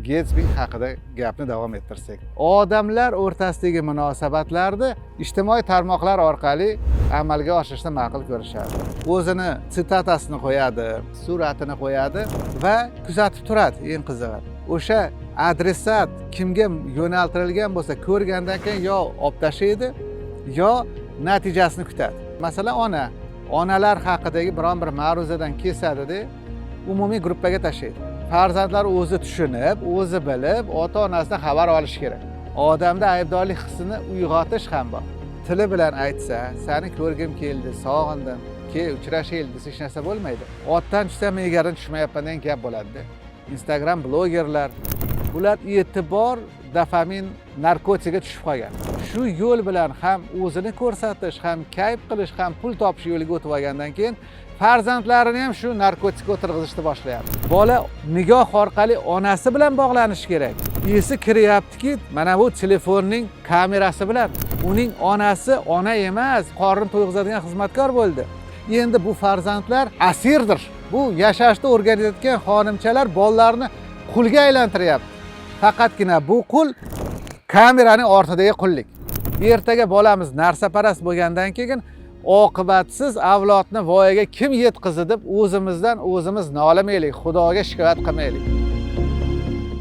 Gatsby haqida gapni davom ettirsak. Odamlar o'rtasidagi munosabatlarni ijtimoiy tarmoqlar orqali amalga oshirishni ma'qul ko'rishadi. O'zini sitatasini qo'yadi, suratini qo'yadi va kuzatib turadi. Eng qizig'i, o'sha adresat kimga yo'naltirilgan bo'lsa, ko'rgandan keyin yo olib tashlaydi, yo natijasini kutadi. Masalan, onalar haqidagi biron bir ma'ruzadan kesadi-da, umumiy gruppaga tashlaydi. Farzandlar o'zi tushunib, o'zi bilib, ota-onasidan xabar olish kerak. Odamda aybdorlik hissini uyg'otish ham bor. Tili bilan aytsa, seni ko'rgim keldi, sog'indim, uchrashaylik desa hech narsa bo'lmaydi. Otdan tushsam egarini tushmayapman degan gap bo'ladi-da. Instagram blogerlar, bular e'tibor dopamin narkotiga tushib qolgan. Shu yo'l bilan ham o'zini ko'rsatish, ham kayf qilish, ham pul topish yo'liga o'tib olgandan keyin farzandlarini ham shu narkotikka o'tirg'izishni boshlayapti. Bola nigoh orqali onasi bilan bog'lanishi kerak. Esi kiryaptiki, mana bu telefonning kamerasi bilan uning onasi ona emas, qorni to'yg'izadigan xizmatkor bo'ldi. Endi bu farzandlar asirdir. Bu yashashni o'rganayotgan xonimchalar bolalarini qulga aylantiryapti. Faqatgina bu qul kameraning ortidagi qullik. Ertaga bolamiz narsaparast bo'lgandan keyin oqibatsiz avlodni voyaga kim yetkazdi deb o'zimizdan o'zimiz nolamaylik, Xudoga shikoyat qilmaylik.